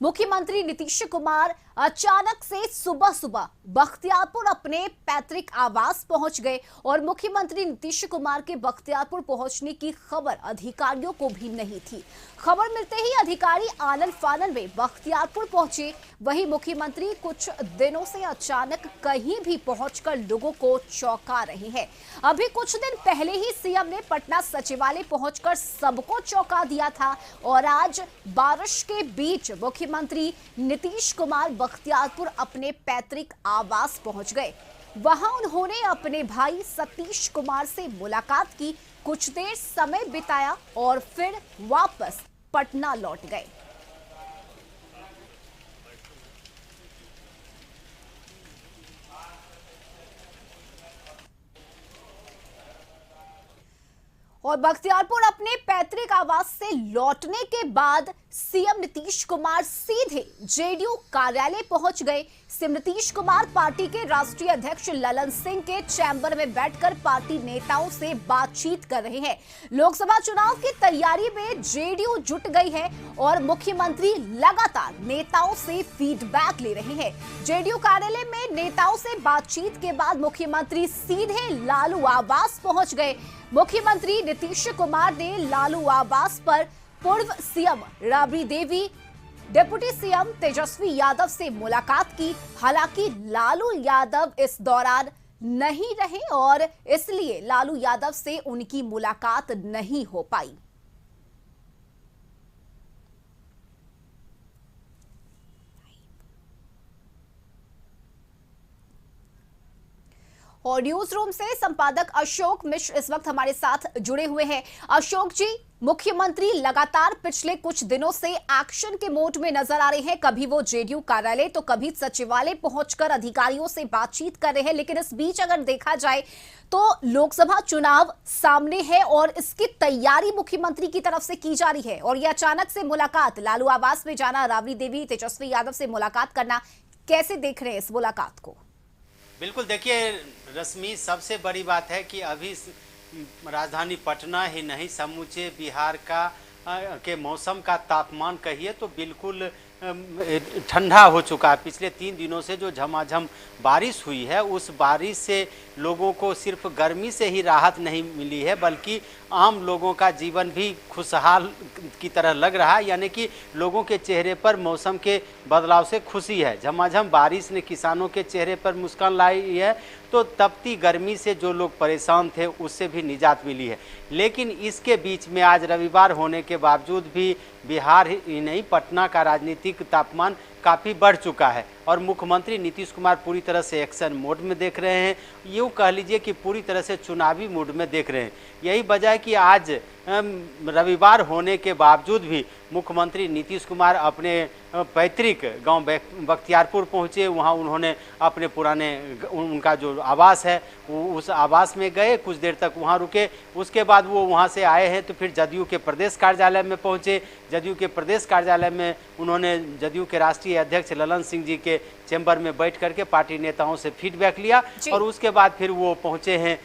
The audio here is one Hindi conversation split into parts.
मुख्यमंत्री नीतीश कुमार अचानक से सुबह सुबह बख्तियारपुर अपने पैतृक आवास पहुंच गए और मुख्यमंत्री नीतीश कुमार के बख्तियारपुर पहुंचने की खबर अधिकारियों को भी नहीं थी। खबर मिलते ही अधिकारी आनन फानन में बख्तियारपुर पहुंचे। वहीं मुख्यमंत्री कुछ दिनों से अचानक कहीं भी पहुंचकर लोगों को चौंका रहे हैं। अभी कुछ दिन पहले ही सीएम ने पटना सचिवालय पहुंचकर सबको चौंका दिया था और आज बारिश के बीच मुख्यमंत्री नीतीश कुमार बख्तियारपुर अपने पैतृक आवास पहुंच गए। वहां उन्होंने अपने भाई सतीश कुमार से मुलाकात की, कुछ देर समय बिताया और फिर वापस पटना लौट गए। और बख्तियारपुर अपने पैतृक आवास से लौटने के बाद सीएम नीतीश कुमार सीधे जेडीयू कार्यालय पहुंच गए। सीएम नीतीश कुमार पार्टी के राष्ट्रीय अध्यक्ष ललन सिंह के चैम्बर में बैठकर पार्टी नेताओं से बातचीत कर रहे हैं। लोकसभा चुनाव की तैयारी में जेडीयू जुट गई है और मुख्यमंत्री लगातार नेताओं से फीडबैक ले रहे हैं। जेडीयू कार्यालय में नेताओं से बातचीत के बाद मुख्यमंत्री सीधे लालू आवास पहुंच गए। मुख्यमंत्री नीतीश कुमार ने लालू आवास पर पूर्व CM Rabri Devi, deputy CM Tejashwi Yadav से मुलाकात की। हालांकि लालू यादव इस दौरान नहीं रहे और इसलिए लालू यादव से उनकी मुलाकात नहीं हो पाई। और न्यूज रूम से संपादक अशोक मिश्र इस वक्त हमारे साथ जुड़े हुए हैं। अशोक जी, मुख्यमंत्री लगातार पिछले कुछ दिनों से एक्शन के मोड में नजर आ रहे हैं। कभी वो जेडीयू कार्यालय तो कभी सचिवालय पहुंचकर अधिकारियों से बातचीत कर रहे हैं। लेकिन इस बीच अगर देखा जाए तो लोकसभा चुनाव सामने है और इसकी तैयारी मुख्यमंत्री की तरफ से की जा रही है और ये अचानक से मुलाकात, लालू आवास में जाना, राबड़ी देवी, तेजस्वी यादव से मुलाकात करना, कैसे देख रहे हैं इस मुलाकात को? बिल्कुल, देखिए रश्मि, सबसे बड़ी बात है कि अभी राजधानी पटना ही नहीं समूचे बिहार का के मौसम का तापमान कहिए तो बिल्कुल ठंडा हो चुका है। पिछले 3 दिनों से जो झमाझम बारिश हुई है उस बारिश से लोगों को सिर्फ गर्मी से ही राहत नहीं मिली है बल्कि आम लोगों का जीवन भी खुशहाल की तरह लग रहा है। यानी कि लोगों के चेहरे पर मौसम के बदलाव से खुशी है। झमाझम बारिश ने किसानों के चेहरे पर मुस्कान लाई है तो तपती गर्मी से जो लोग परेशान थे उससे भी निजात मिली है। लेकिन इसके बीच में आज रविवार होने के बावजूद भी बिहार ही नहीं, पटना का राजनीतिक तापमान काफ़ी बढ़ चुका है और मुख्यमंत्री नीतीश कुमार पूरी तरह से एक्शन मोड में देख रहे हैं। यूँ कह लीजिए कि पूरी तरह से चुनावी मूड में देख रहे हैं। यही वजह है कि आज रविवार होने के बावजूद भी मुख्यमंत्री नीतीश कुमार अपने पैतृक गांव बख्तियारपुर पहुंचे। वहां उन्होंने अपने पुराने उनका जो आवास है उस आवास में गए, कुछ देर तक वहां रुके। उसके बाद वो वहां से आए हैं तो फिर जदयू के प्रदेश कार्यालय में पहुंचे। जदयू के प्रदेश कार्यालय में उन्होंने जदयू के राष्ट्रीय अध्यक्ष ललन सिंह जी के चैम्बर में बैठ करके पार्टी नेताओं से फीडबैक लिया और उसके बाद फिर वो पहुंचे हैं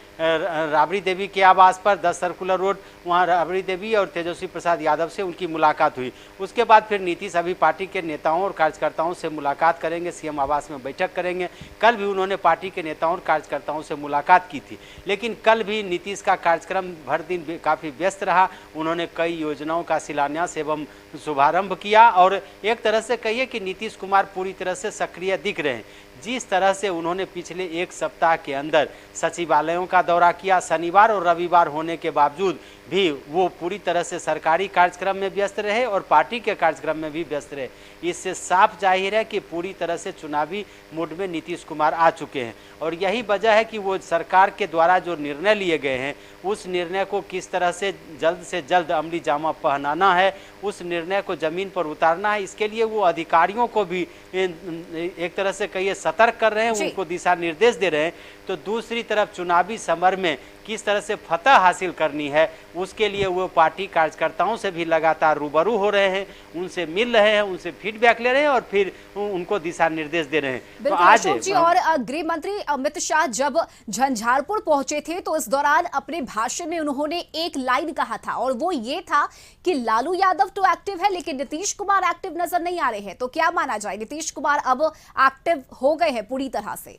राबड़ी देवी के आवास पर 10 सर्कुलर रोड। वहां राबड़ी देवी और तेजस्वी प्रसाद यादव से उनकी मुलाकात हुई। उसके बाद फिर नीतीश अभी पार्टी के नेताओं और कार्यकर्ताओं से मुलाकात करेंगे, सीएम आवास में बैठक करेंगे। कल भी उन्होंने पार्टी के नेताओं और कार्यकर्ताओं से मुलाकात की थी, लेकिन कल भी नीतीश का कार्यक्रम भर दिन काफ़ी व्यस्त रहा। उन्होंने कई योजनाओं का शिलान्यास एवं शुभारंभ किया और एक तरह से कहिए कि नीतीश कुमार पूरी तरह से सक्रिय दिख रहे हैं। जिस तरह से उन्होंने पिछले 1 सप्ताह के अंदर सचिवालयों का दौरा किया, शनिवार और रविवार होने के बावजूद भी वो पूरी तरह से सरकारी कार्यक्रम में व्यस्त रहे और पार्टी के कार्यक्रम में भी व्यस्त रहे। इससे साफ जाहिर है कि पूरी तरह से चुनावी मूड में नीतीश कुमार आ चुके हैं और यही वजह है कि वो सरकार के द्वारा जो निर्णय लिए गए हैं उस निर्णय को किस तरह से जल्द अमली जामा पहनाना है, उस निर्णय को ज़मीन पर उतारना है। इसके लिए वो अधिकारियों को भी एक तरह से कहिए सतर्क कर रहे हैं, उनको दिशा निर्देश दे रहे हैं। तो दूसरी तरफ चुनावी समर में किस तरह से फतह हासिल करनी है, उसके लिए वो पार्टी कार्यकर्ताओं से भी लगातार रूबरू हो रहे हैं, उनसे मिल रहे हैं, उनसे फीडबैक ले रहे हैं और फिर उनको दिशा निर्देश दे रहे हैं। तो बिल्कुल आज अशोक जी, और गृह मंत्री अमित शाह जब झंझारपुर पहुंचे थे तो इस दौरान अपने भाषण में उन्होंने एक लाइन कहा था और वो ये था कि लालू यादव तो एक्टिव है लेकिन नीतीश कुमार एक्टिव नजर नहीं आ रहे हैं। तो क्या माना जाए, नीतीश कुमार अब एक्टिव हो गए हैं पूरी तरह से?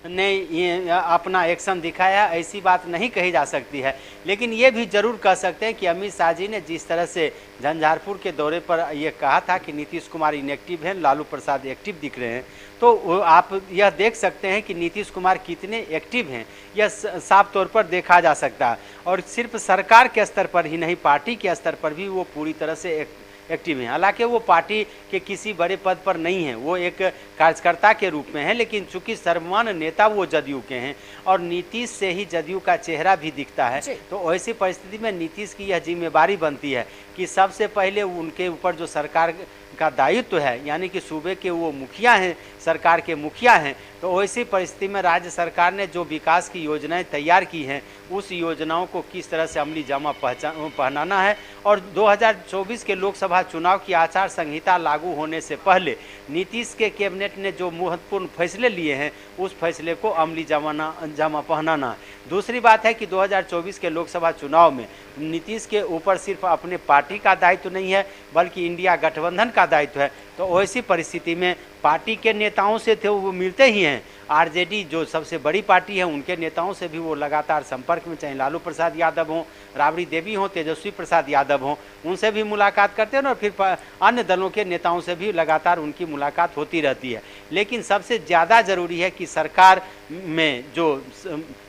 ने ये अपना एक्शन दिखाया, ऐसी बात नहीं कही जा सकती है। लेकिन ये भी जरूर कह सकते हैं कि अमित शाह जी ने जिस तरह से झंझारपुर के दौरे पर ये कहा था कि नीतीश कुमार इनएक्टिव हैं, लालू प्रसाद एक्टिव दिख रहे हैं, तो आप यह देख सकते हैं कि नीतीश कुमार कितने एक्टिव हैं, यह साफ तौर पर देखा जा सकता है। और सिर्फ सरकार के स्तर पर ही नहीं, पार्टी के स्तर पर भी वो पूरी तरह से एक्टिव हैं। हालांकि वो पार्टी के किसी बड़े पद पर नहीं हैं, वो एक कार्यकर्ता के रूप में हैं, लेकिन चूंकि सर्वमान्य नेता वो जदयू के हैं और नीतीश से ही जदयू का चेहरा भी दिखता है। तो ऐसी परिस्थिति में नीतीश की यह जिम्मेवारी बनती है कि सबसे पहले उनके ऊपर जो सरकार का दायित्व है, यानी कि सूबे के वो मुखिया हैं, सरकार के मुखिया हैं, तो ऐसी परिस्थिति में राज्य सरकार ने जो विकास की योजनाएं तैयार की हैं, उस योजनाओं को किस तरह से अमली जामा पहनाना है। और 2024 के लोकसभा चुनाव की आचार संहिता लागू होने से पहले नीतीश के कैबिनेट ने जो महत्वपूर्ण फैसले लिए हैं, उस फैसले को अमली जामा पहनाना है। दूसरी बात है कि 2024 के लोकसभा चुनाव में नीतीश के ऊपर सिर्फ अपने पार्टी का दायित्व नहीं है, बल्कि इंडिया गठबंधन का दायित्व है। तो ऐसी परिस्थिति में पार्टी के नेताओं से थे वो मिलते ही हैं, आरजेडी जो सबसे बड़ी पार्टी है उनके नेताओं से भी वो लगातार संपर्क में, चाहे लालू प्रसाद यादव हों, राबड़ी देवी हों, तेजस्वी प्रसाद यादव हों, उनसे भी मुलाकात करते हैं और फिर अन्य दलों के नेताओं से भी लगातार उनकी मुलाकात होती रहती है। लेकिन सबसे ज़्यादा ज़रूरी है कि सरकार में जो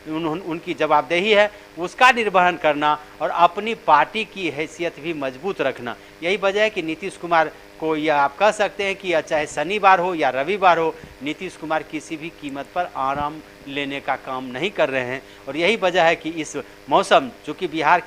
उनकी जवाबदेही है उसका निर्वहन करना और अपनी पार्टी की हैसियत भी मजबूत रखना। यही वजह है कि नीतीश कुमार को यह आप कह सकते हैं कि चाहे शनिवार हो या रविवार हो, नीतीश कुमार किसी भी कीमत पर आराम लेने का काम नहीं कर रहे हैं। और यही वजह है कि इस मौसम, चूँकि बिहार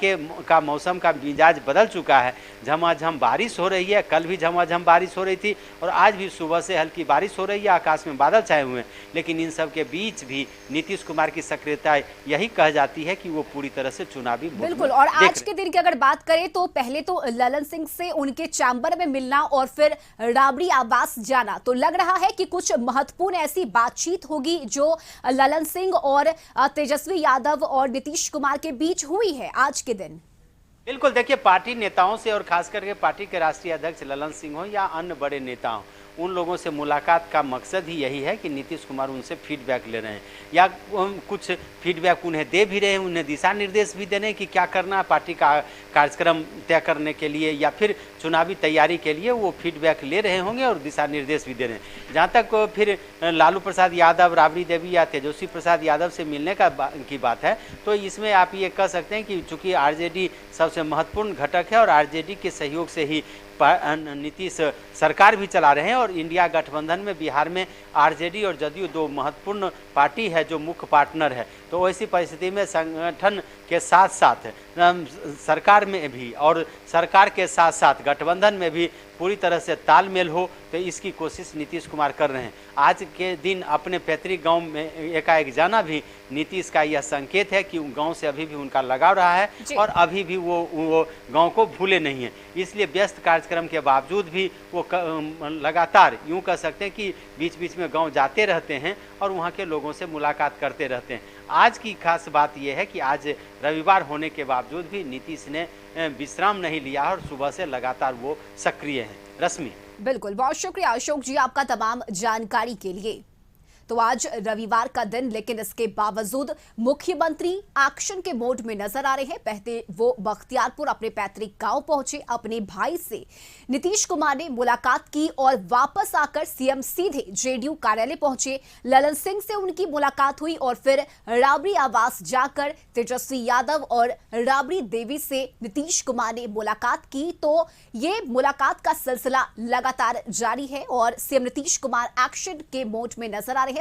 का मौसम का मिजाज बदल चुका है, झमाझम बारिश हो रही है, कल भी झमाझम बारिश हो रही थी और आज भी सुबह से हल्की बारिश हो रही है, आकाश में बादल छाए हुए हैं। लेकिन इन सब के बीच भी नीतीश कुमार की सक्रियता यही कह जाती है कि वो पूरी तरह से चुनावी बिल्कुल। और आज के दिन की अगर बात करें तो पहले तो ललन सिंह से उनके चैम्बर में मिलना और फिर राबड़ी आवास जाना, तो लग रहा है कि कुछ महत्वपूर्ण ऐसी बातचीत होगी जो ललन सिंह और तेजस्वी यादव और नीतीश कुमार के बीच हुई है आज के दिन। बिल्कुल, देखिए पार्टी नेताओं से और खास करके पार्टी के राष्ट्रीय अध्यक्ष ललन सिंह हो या अन्य बड़े नेता हों, उन लोगों से मुलाकात का मकसद ही यही है कि नीतीश कुमार उनसे फीडबैक ले रहे हैं या कुछ फीडबैक उन्हें दे भी रहे हैं, उन्हें दिशा निर्देश भी दे रहे हैं कि क्या करना है पार्टी का कार्यक्रम तय करने के लिए या फिर चुनावी तैयारी के लिए वो फीडबैक ले रहे होंगे और दिशा निर्देश भी दे रहे हैं। जहाँ तक फिर लालू प्रसाद यादव, राबड़ी देवी या तेजस्वी प्रसाद यादव से मिलने की बात है, तो इसमें आप ये कह सकते हैं कि चूँकि आरजेडी सबसे महत्वपूर्ण घटक है और आरजेडी के सहयोग से ही नीतीश सरकार भी चला रहे हैं और इंडिया गठबंधन में बिहार में आरजेडी और जदयू दो महत्वपूर्ण पार्टी है जो मुख्य पार्टनर है। तो ऐसी परिस्थिति में संगठन के साथ साथ सरकार में भी और सरकार के साथ साथ गठबंधन में भी पूरी तरह से तालमेल हो, तो इसकी कोशिश नीतीश कुमार कर रहे हैं। आज के दिन अपने पैतृक गांव में एकाएक जाना भी नीतीश का यह संकेत है कि गांव से अभी भी उनका लगाव रहा है और अभी भी वो गांव को भूले नहीं हैं। इसलिए व्यस्त कार्यक्रम के बावजूद भी वो लगातार यूं कह सकते हैं कि बीच बीच में गांव जाते रहते हैं और वहां के लोगों से मुलाकात करते रहते हैं। आज की खास बात यह है कि आज रविवार होने के बावजूद भी नीतीश ने विश्राम नहीं लिया और सुबह से लगातार वो सक्रिय हैं। रश्मि, बिल्कुल, बहुत शुक्रिया अशोक जी आपका तमाम जानकारी के लिए। तो आज रविवार का दिन, लेकिन इसके बावजूद मुख्यमंत्री एक्शन के मोड में नजर आ रहे हैं। पहले वो बख्तियारपुर अपने पैतृक गांव पहुंचे, अपने भाई से नीतीश कुमार ने मुलाकात की और वापस आकर सीएम सीधे जेडीयू कार्यालय पहुंचे। ललन सिंह से उनकी मुलाकात हुई और फिर राबड़ी आवास जाकर तेजस्वी यादव और राबड़ी देवी से नीतीश कुमार ने मुलाकात की। तो ये मुलाकात का सिलसिला लगातार जारी है और सीएम नीतीश कुमार एक्शन के मोड में नजर आ रहे हैं।